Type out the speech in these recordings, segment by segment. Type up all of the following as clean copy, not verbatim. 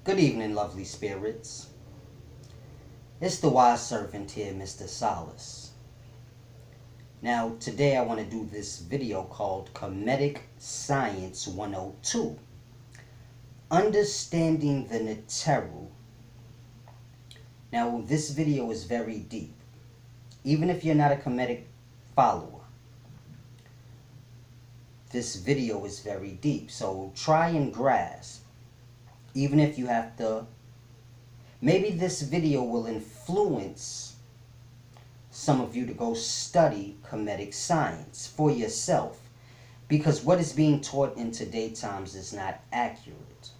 Good evening, lovely spirits. It's the wise servant here, Mr. Solace. Now, today I want to do this video called Kemetic Science 102. Understanding the NETERU. Now, this video is very deep. Even if you're not a Kemetic follower, this video is very deep. So try and grasp. Even if you have to, maybe this video will influence some of you to go study Kemetic science for yourself, because what is being taught in today's times is not accurate.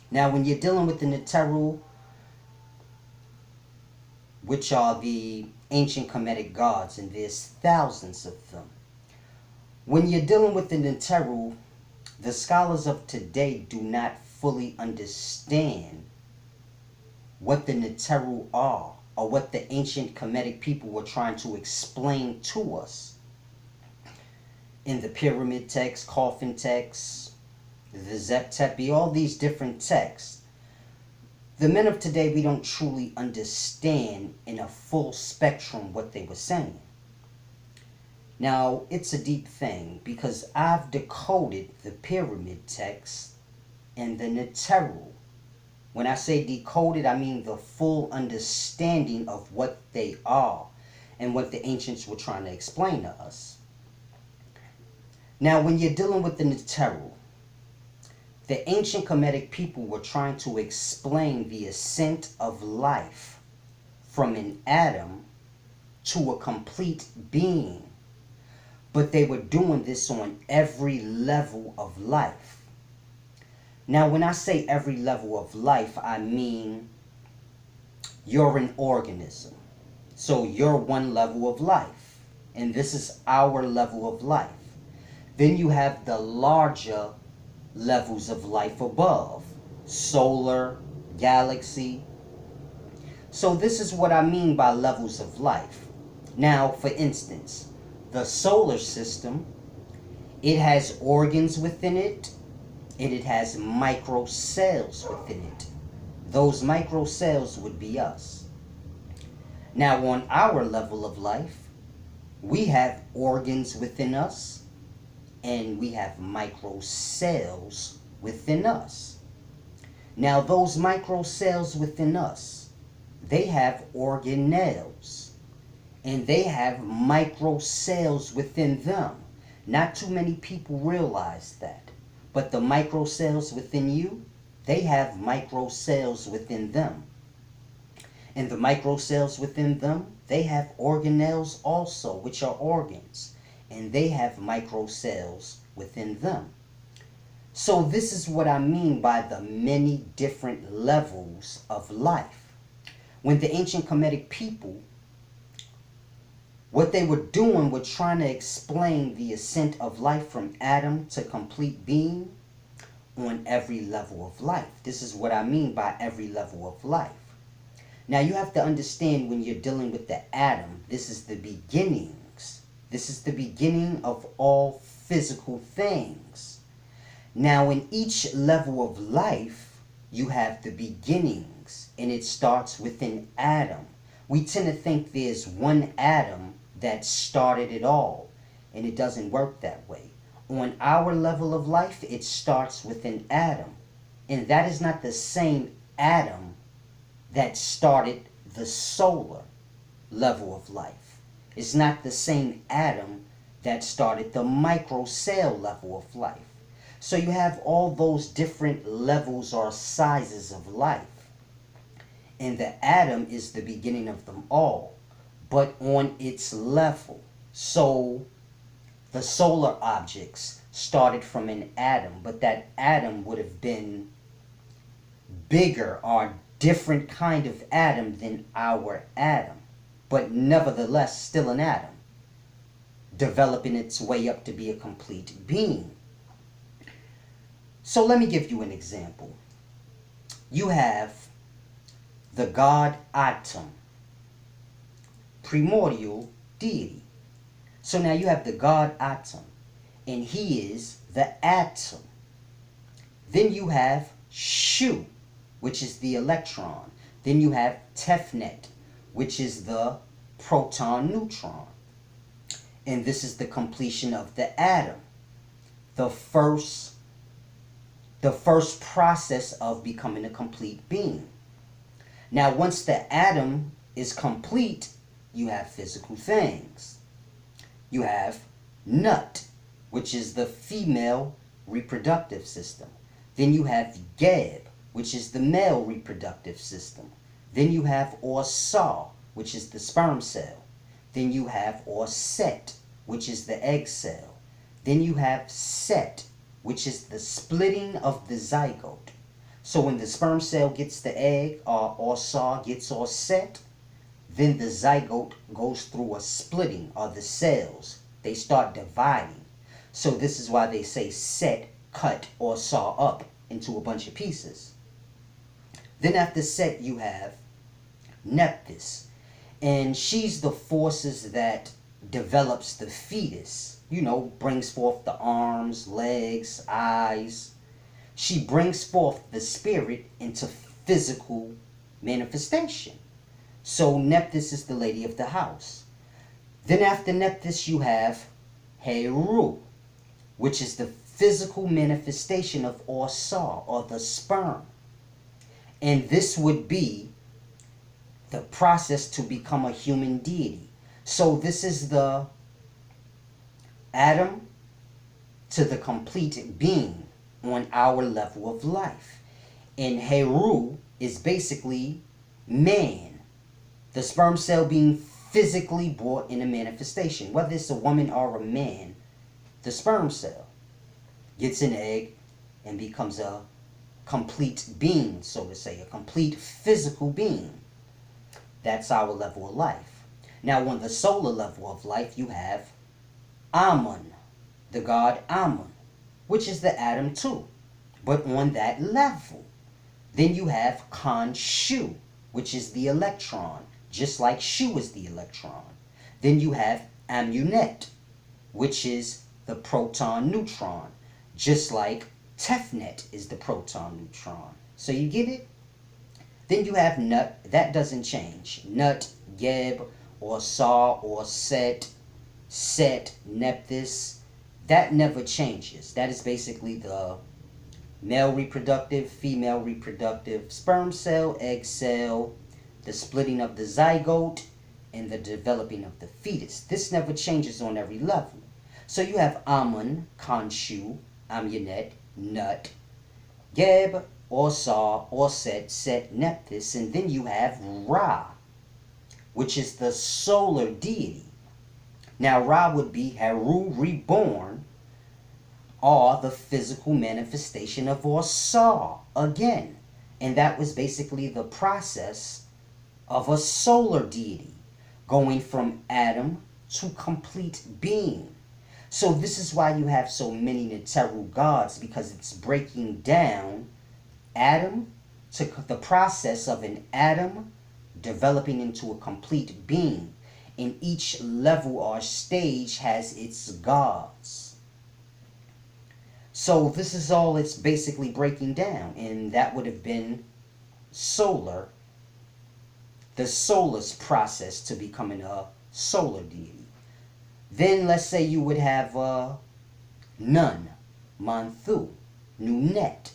Now, when you're dealing with the NETERU, which are the ancient Kemetic gods, and there's thousands of them. When you're dealing with the NETERU, the scholars of today do not fully understand what the NETERU are, or what the ancient Kemetic people were trying to explain to us in the pyramid text, coffin text, the Zep-Tepi, all these different texts. The men of today, we don't truly understand in a full spectrum what they were saying. Now, it's a deep thing, because I've decoded the pyramid text and the NETERU. When I say decoded, I mean the full understanding of what they are and what the ancients were trying to explain to us. Now, when you're dealing with the NETERU, the ancient Kemetic people were trying to explain the ascent of life from an atom to a complete being. But they were doing this on every level of life. Now, when I say every level of life, I mean you're an organism. So you're one level of life, and this is our level of life. Then you have the larger levels of life above, solar, galaxy. So this is what I mean by levels of life. Now, for instance, the solar system, it has organs within it, and it has micro cells within it. Those micro cells would be us. Now, on our level of life, we have organs within us, and we have micro cells within us. Now, those micro cells within us, they have organelles, and they have micro cells within them. Not too many people realize that. But the micro cells within you, they have micro cells within them. And the micro cells within them, they have organelles also, which are organs. And they have micro cells within them. So this is what I mean by the many different levels of life. When the ancient Kemetic people, what they were doing was trying to explain the ascent of life from atom to complete being on every level of life. This is what I mean by every level of life. Now, you have to understand, when you're dealing with the atom, this is the beginnings. This is the beginning of all physical things. Now, in each level of life, you have the beginnings, and it starts with an atom. We tend to think there's one atom that started it all, and it doesn't work that way. On our level of life, it starts with an atom, and that is not the same atom that started the solar level of life. It's not the same atom that started the microcell level of life. So you have all those different levels or sizes of life, and the atom is the beginning of them all, but on its level. So the solar objects started from an atom, but that atom would have been bigger or different kind of atom than our atom, but nevertheless still an atom, developing its way up to be a complete being. So let me give you an example. You have the god Atum, primordial deity. So now you have the god Atum, and he is the atom. Then you have Shu, which is the electron. Then you have Tefnet, which is the proton-neutron. And this is the completion of the atom. The first process of becoming a complete being. Now, once the atom is complete, you have physical things. You have Nut, which is the female reproductive system. Then you have Geb, which is the male reproductive system. Then you have Sa, which is the sperm cell. Then you have Set, which is the egg cell. Then you have Set, which is the splitting of the zygote. So when the sperm cell gets the egg, or Sa gets Set, then the zygote goes through a splitting, or the cells. They start dividing. So this is why they say Set, cut, or saw up into a bunch of pieces. Then after Set, you have Nephthys. And she's the forces that develops the fetus. You know, brings forth the arms, legs, eyes. She brings forth the spirit into physical manifestation. So Nephthys is the lady of the house. Then after Nephthys, you have Heru, which is the physical manifestation of Sa, or the sperm. And this would be the process to become a human deity. So this is the atom to the complete being on our level of life. And Heru is basically man. The sperm cell being physically brought in a manifestation. Whether it's a woman or a man, the sperm cell gets an egg and becomes a complete being, so to say, a complete physical being. That's our level of life. Now on the solar level of life, you have Amun, the god Amun, which is the atom too, but on that level. Then you have Khonshu, which is the electron, just like Shu is the electron. Then you have Amunet, which is the proton-neutron, just like Tefnet is the proton-neutron. So you get it? Then you have Nut. That doesn't change. Nut, Geb, or Sa, or Set, Nephthys. That never changes. That is basically the male reproductive, female reproductive, sperm cell, egg cell, the splitting of the zygote, and the developing of the fetus. This never changes on every level. So you have Amun, Khonshu, Amunet, Nut, Geb, Sa, Set, Nephthys, and then you have Ra, which is the solar deity. Now Ra would be Heru reborn, or the physical manifestation of Sa again. And that was basically the process of a solar deity, going from atom to complete being. So this is why you have so many NETERU gods, because it's breaking down atom to the process of an atom developing into a complete being. And each level or stage has its gods. So this is all it's basically breaking down. And that would have been solar, the solar's process to becoming a solar deity. Then let's say you would have Nun, Manthu, Nunet,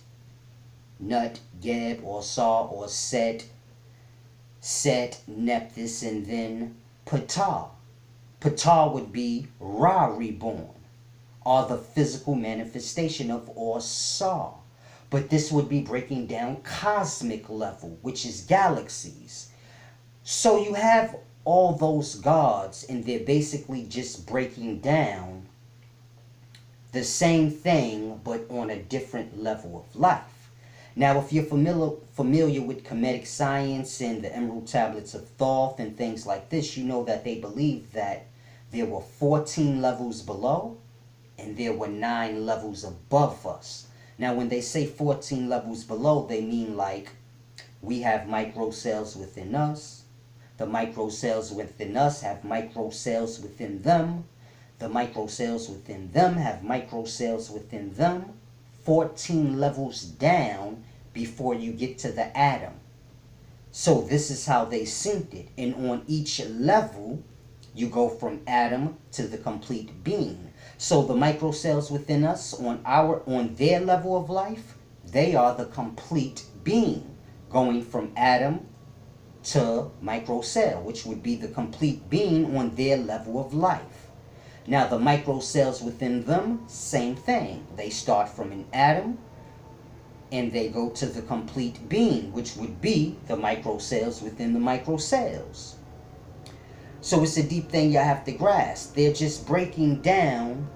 Nut, Geb, or Sa, or Set, Nephthys, and then Ptah. Ptah would be Ra reborn, or the physical manifestation of Sa. But this would be breaking down cosmic level, which is galaxies. So you have all those gods, and they're basically just breaking down the same thing, but on a different level of life. Now, if you're familiar with Kemetic science and the Emerald Tablets of Thoth and things like this, you know that they believe that there were 14 levels below and there were 9 levels above us. Now, when they say 14 levels below, they mean like we have microcells within us. The microcells within us have microcells within them. The microcells within them have microcells within them. 14 levels down, before you get to the atom. So this is how they synced it. And on each level, you go from atom to the complete being. So the microcells within us, on their level of life, they are the complete being, going from atom to microcell, which would be the complete being on their level of life. Now the microcells within them, same thing. They start from an atom and they go to the complete being, which would be the microcells within the microcells. So it's a deep thing you have to grasp. They're just breaking down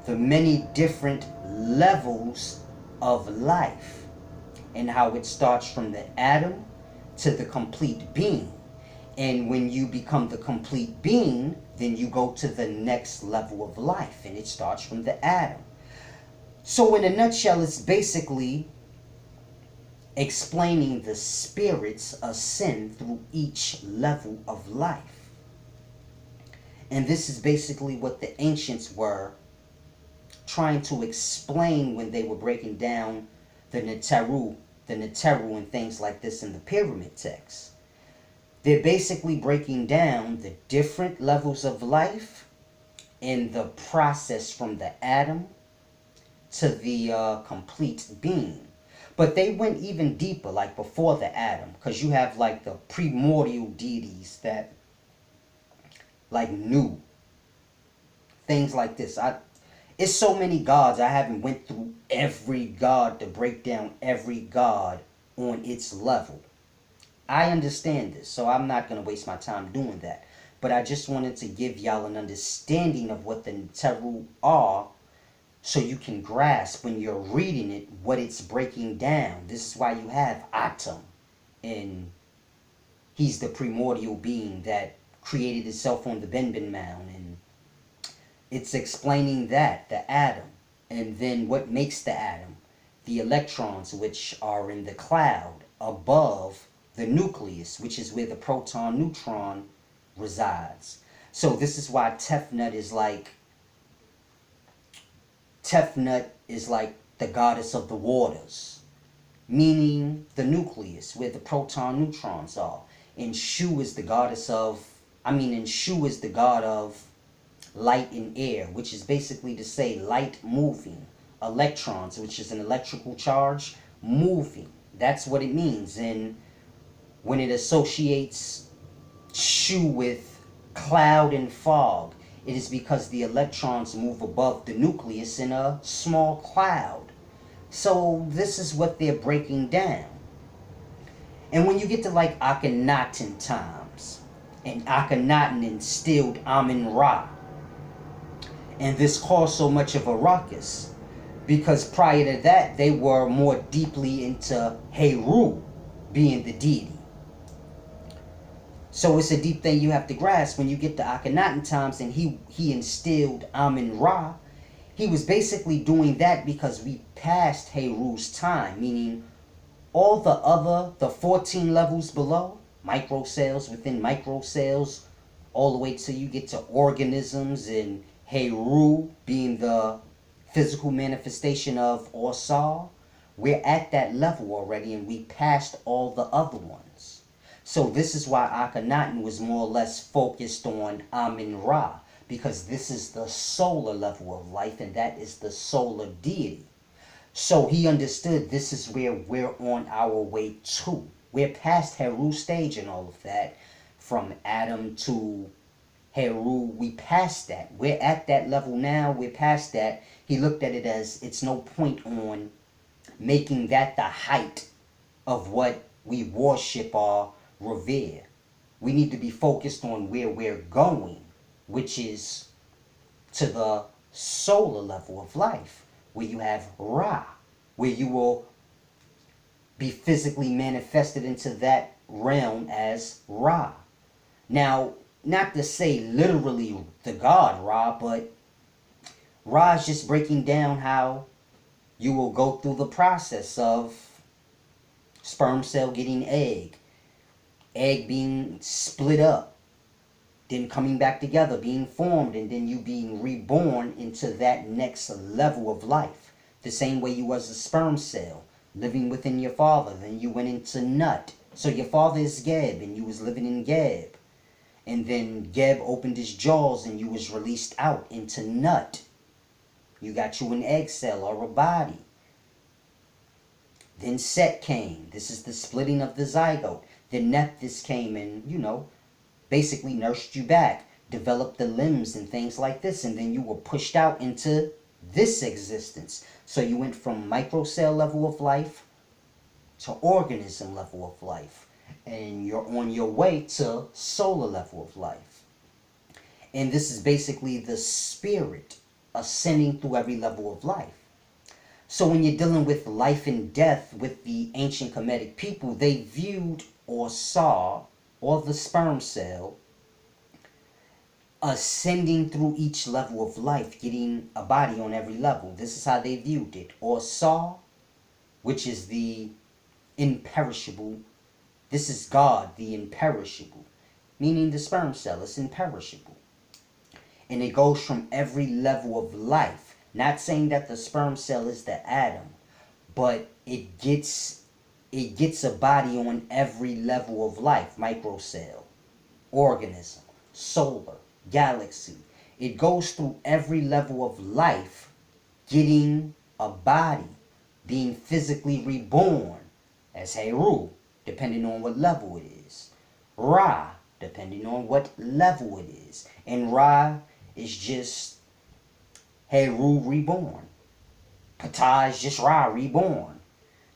the many different levels of life and how it starts from the atom to the complete being. And when you become the complete being, then you go to the next level of life, and it starts from the atom. So in a nutshell, it's basically explaining the spirit's ascent through each level of life. And this is basically what the ancients were trying to explain when they were breaking down the NETERU and things like this in the pyramid texts. They're basically breaking down the different levels of life in the process from the atom to the complete being. But they went even deeper, like before the atom, because you have like the primordial deities that like knew things like this. It's so many gods. I haven't went through every god to break down every god on its level. I understand this, so I'm not going to waste my time doing that. But I just wanted to give y'all an understanding of what the NETERU are, so you can grasp when you're reading it what it's breaking down. This is why you have Atom, and he's the primordial being that created itself on the Benben Mound, and it's explaining that, the atom, and then what makes the atom, the electrons, which are in the cloud above the nucleus, which is where the proton neutron resides. So this is why Tefnut is like the goddess of the waters, meaning the nucleus, where the proton neutrons are. And Shu is the goddess of, Shu is the god of light and air, which is basically to say light moving, electrons, which is an electrical charge, moving. That's what it means. And when it associates Shu with cloud and fog, it is because the electrons move above the nucleus in a small cloud. So this is what they're breaking down. And when you get to like Akhenaten times, and Akhenaten instilled Amun-Ra, and this caused so much of a ruckus, because prior to that, they were more deeply into Heru being the deity. So it's a deep thing you have to grasp when you get to Akhenaten times, and he instilled Amun-Ra. He was basically doing that because we passed Heru's time, meaning all the 14 levels below, microcells within microcells, all the way till you get to organisms, and Heru being the physical manifestation of Orsal. We're at that level already, and we passed all the other ones. So this is why Akhenaten was more or less focused on Amun-Ra, because this is the solar level of life, and that is the solar deity. So he understood this is where we're on our way to. We're past Heru stage and all of that. From Adam to Heru, we passed that. We're at that level now. We're past that. He looked at it as it's no point on making that the height of what we worship or revere. We need to be focused on where we're going, which is to the solar level of life, where you have Ra, where you will be physically manifested into that realm as Ra. Now, not to say literally the god Ra, but Ra is just breaking down how you will go through the process of sperm cell getting egg being split up, then coming back together, being formed, and then you being reborn into that next level of life. The same way you was a sperm cell, living within your father. Then you went into Nut. So your father is Geb, and you was living in Geb. And then Geb opened his jaws, and you was released out into Nut. You got you an egg cell or a body. Then Set came. This is the splitting of the zygote. Then Nephthys came and, basically nursed you back, developed the limbs and things like this, and then you were pushed out into this existence. So you went from microcell level of life to organism level of life, and you're on your way to solar level of life. And this is basically the spirit ascending through every level of life. So when you're dealing with life and death with the ancient Kemetic people, they viewed or saw, or the sperm cell, ascending through each level of life, getting a body on every level. This is how they viewed it. Or saw, which is the imperishable. This is God, the imperishable, meaning the sperm cell is imperishable. And it goes from every level of life. Not saying that the sperm cell is the atom, but it gets a body on every level of life. Microcell, organism, solar, galaxy. It goes through every level of life, getting a body, being physically reborn as Heru, depending on what level it is. Ra, depending on what level it is. And Ra is just Heru reborn. Ptah is just Ra reborn.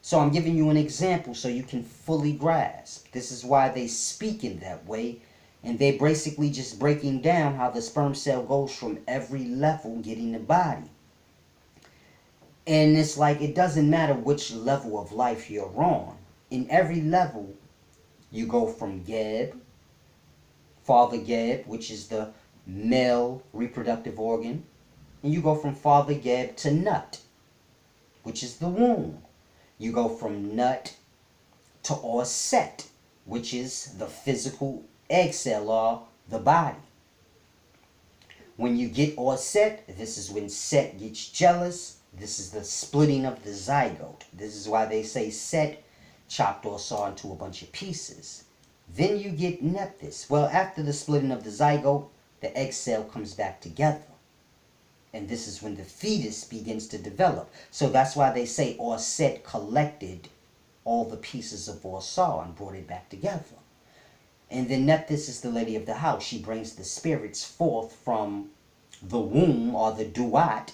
So I'm giving you an example so you can fully grasp. This is why they speak in that way. And they're basically just breaking down how the sperm cell goes from every level getting a body. And it's like it doesn't matter which level of life you're on. In every level, you go from Geb, Father Geb, which is the male reproductive organ. And you go from Father Geb to Nut, which is the womb. You go from Nut to Set, which is the physical egg cell or the body. When you get Set, this is when Set gets jealous. This is the splitting of the zygote. This is why they say Set chopped or saw into a bunch of pieces. Then you get Nephthys. Well, after the splitting of the zygote, the egg cell comes back together. And this is when the fetus begins to develop. So that's why they say Set collected all the pieces of Saw and brought it back together. And then Nephthys is the lady of the house. She brings the spirits forth from the womb or the duat.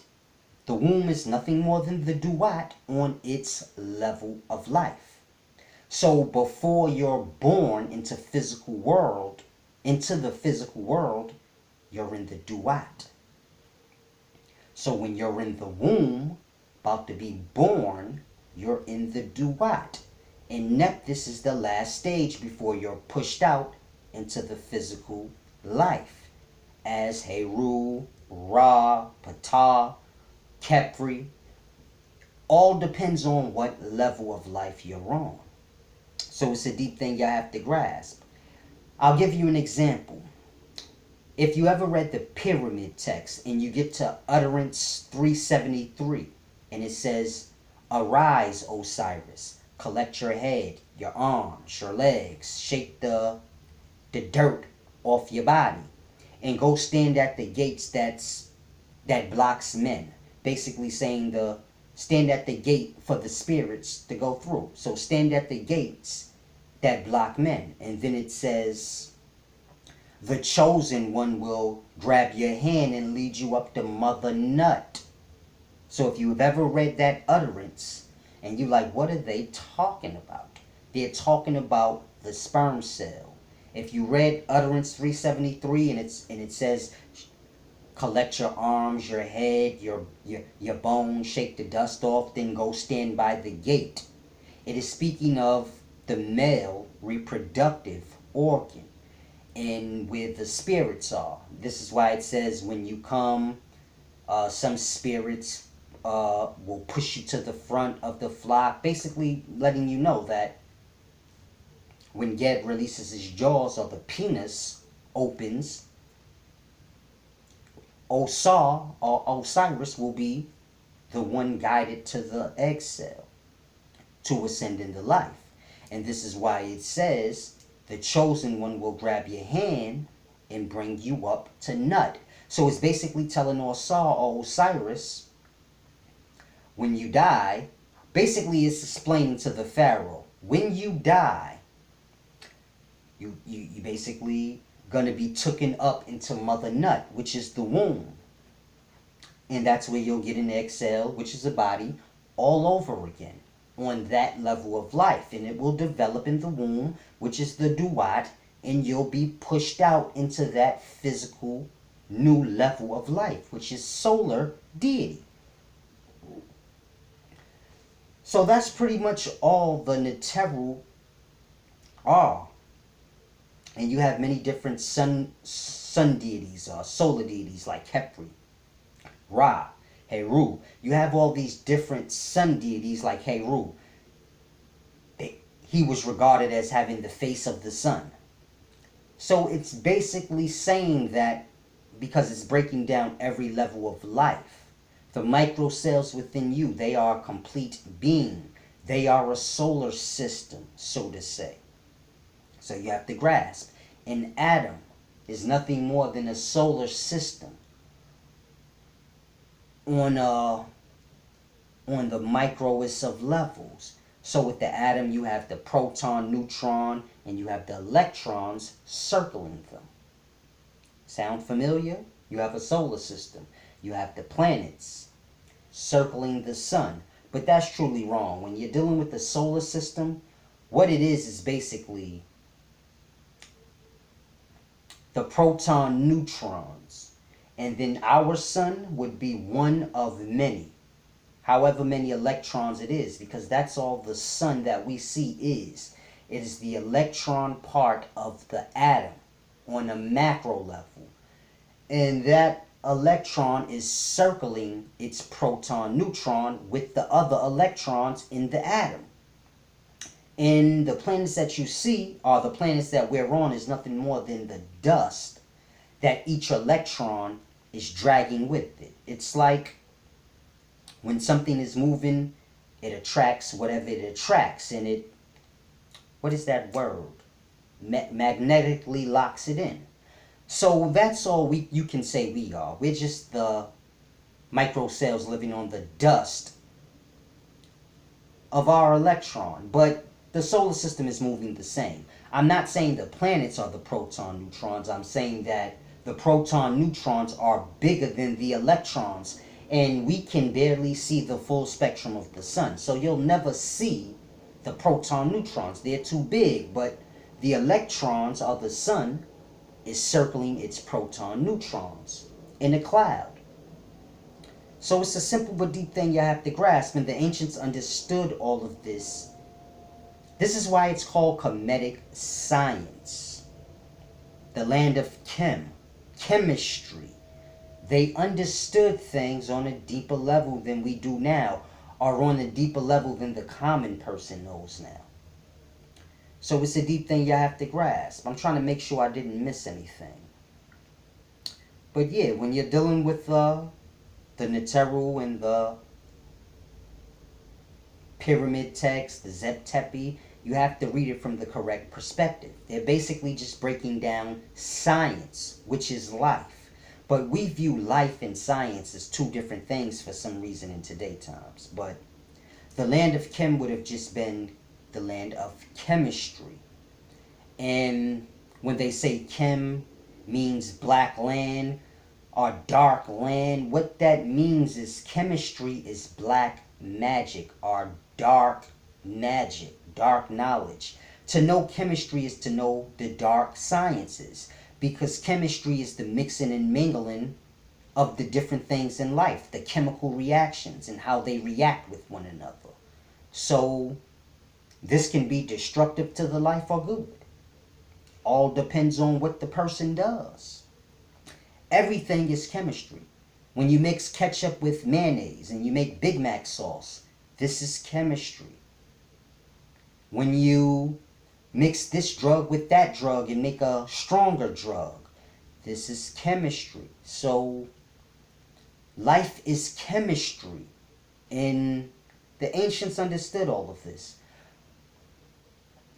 The womb is nothing more than the duat on its level of life. So before you're born into the physical world, you're in the duat. So when you're in the womb, about to be born, you're in the duat. And Nephthys is the last stage before you're pushed out into the physical life. As Heru, Ra, Ptah, Khepri. All depends on what level of life you're on. So it's a deep thing you have to grasp. I'll give you an example. If you ever read the pyramid text and you get to utterance 373 and it says, "Arise, Osiris, collect your head, your arms, your legs, shake the dirt off your body, and go stand at the gates that blocks men." Basically saying stand at the gate for the spirits to go through. So stand at the gates that block men. And then it says, "The chosen one will grab your hand and lead you up to Mother Nut." So if you've ever read that utterance and you're like, what are they talking about? They're talking about the sperm cell. If you read utterance 373 and it says, "Collect your arms, your head, your bones, shake the dust off, then go stand by the gate," it is speaking of the male reproductive organ and where the spirits are. This is why it says when you come, some spirits will push you to the front of the flock, basically letting you know that when Geb releases his jaws or the penis opens, Osar or Osiris will be the one guided to the egg cell. to ascend into life. And this is why it says the chosen one will grab your hand and bring you up to Nut. So it's basically telling Osiris, when you die, basically it's explaining to the Pharaoh, when you die, you basically going to be taken up into Mother Nut, which is the womb. And that's where you'll get an exhale, which is a body, all over again on that level of life. And it will develop in the womb, which is the duat, and you'll be pushed out into that physical new level of life, which is solar deity. So that's pretty much all the NETERU are. And you have many different sun deities, solar deities like Khepri, Ra, Heru. You have all these different sun deities like Heru. He was regarded as having the face of the sun. So it's basically saying that, because it's breaking down every level of life, the micro cells within you, they are a complete being. They are a solar system, so to say. So you have to grasp, an atom is nothing more than a solar system on the microest of levels. So with the atom, you have the proton, neutron, and you have the electrons circling them. Sound familiar? You have a solar system. You have the planets circling the sun. But that's truly wrong. When you're dealing with the solar system, what it is basically the proton, neutrons. And then our sun would be one of many. However many electrons it is, because that's all the sun that we see is. It is the electron part of the atom on a macro level. And that electron is circling its proton, neutron with the other electrons in the atom. And the planets that you see are the planets that we're on is nothing more than the dust that each electron is dragging with it. It's like when something is moving, it attracts whatever it attracts, and it, what is that word? Magnetically locks it in. So that's all you can say we are. We're just the micro cells living on the dust of our electron. But the solar system is moving the same. I'm not saying the planets are the proton neutrons. I'm saying that the proton neutrons are bigger than the electrons, and we can barely see the full spectrum of the sun. So you'll never see the proton neutrons. They're too big, but the electrons of the sun is circling its proton neutrons in a cloud. So it's a simple but deep thing you have to grasp, and the ancients understood all of this. This is why it's called Kemetic science. The land of chemistry. They understood things on a deeper level than we do now, or on a deeper level than the common person knows now. So it's a deep thing you have to grasp. I'm trying to make sure I didn't miss anything. But yeah, when you're dealing with the NETERU and the pyramid text, the Zep Tepi, you have to read it from the correct perspective. They're basically just breaking down science, which is life. But we view life and science as two different things for some reason in today's times. But the land of Chem would have just been the land of chemistry. And when they say Chem means black land or dark land, what that means is chemistry is black magic or dark magic, dark knowledge. To know chemistry is to know the dark sciences, because chemistry is the mixing and mingling of the different things in life, the chemical reactions and how they react with one another. So this can be destructive to the life or good. All depends on what the person does. Everything is chemistry. When you mix ketchup with mayonnaise and you make Big Mac sauce, this is chemistry. When you mix this drug with that drug and make a stronger drug, this is chemistry. So life is chemistry in The ancients understood all of this.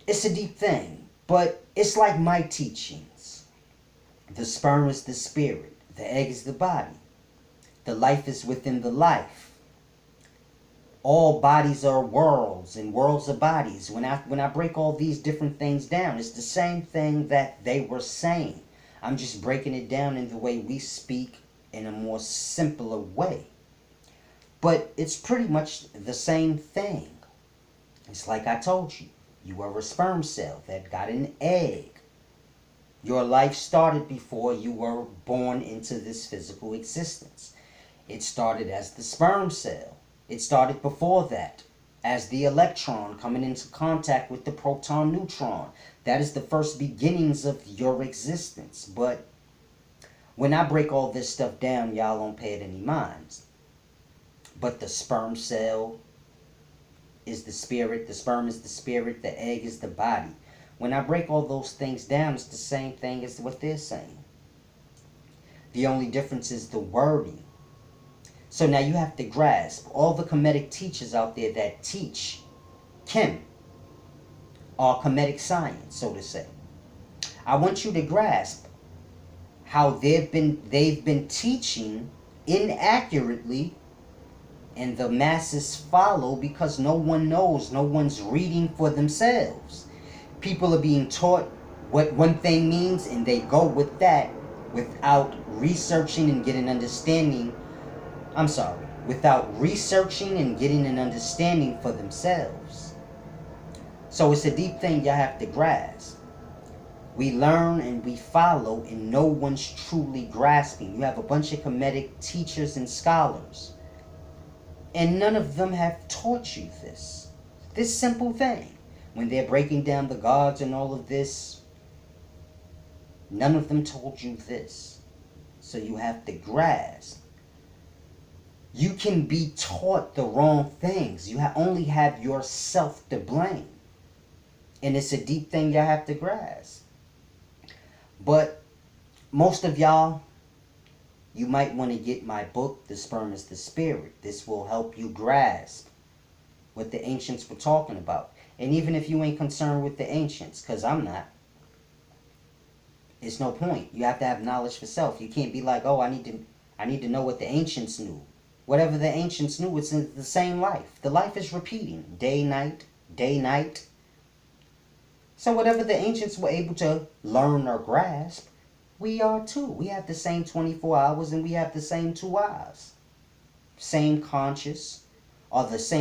It's a deep thing, but it's like my teachings. The sperm is the spirit. The egg is the body. The life is within the life. All bodies are worlds, and worlds are bodies. When I break all these different things down, it's the same thing that they were saying. I'm just breaking it down in the way we speak in a more simpler way. But it's pretty much the same thing. It's like I told you. You were a sperm cell that got an egg. Your life started before you were born into this physical existence. It started as the sperm cell. It started before that as the electron coming into contact with the proton neutron. That is the first beginnings of your existence. But when I break all this stuff down, y'all don't pay it any mind. But the sperm cell is the spirit, the sperm is the spirit, the egg is the body. When I break all those things down, it's the same thing as what they're saying. The only difference is the wording. So now you have to grasp, all the Kemetic teachers out there that teach Chem or Kemetic science, so to say. I want you to grasp how they've been teaching inaccurately, and the masses follow because no one knows, no one's reading for themselves. People are being taught what one thing means, and they go with that without researching and getting understanding. Without researching and getting an understanding for themselves. So it's a deep thing y'all have to grasp. We learn and we follow, and no one's truly grasping. You have a bunch of Kemetic teachers and scholars, and none of them have taught you this simple thing. When they're breaking down the gods and all of this, none of them told you this. So you have to grasp. You can be taught the wrong things. You only have yourself to blame. And it's a deep thing y'all have to grasp. But most of y'all, you might want to get my book, The Sperm is the Spirit. This will help you grasp what the ancients were talking about. And even if you ain't concerned with the ancients, because I'm not, it's no point. You have to have knowledge for self. You can't be like, oh, I need to know what the ancients knew. Whatever the ancients knew, it's in the same life. The life is repeating. Day, night, day, night. So whatever the ancients were able to learn or grasp, we are too. We have the same 24 hours and we have the same 2 hours. Same conscious, or the same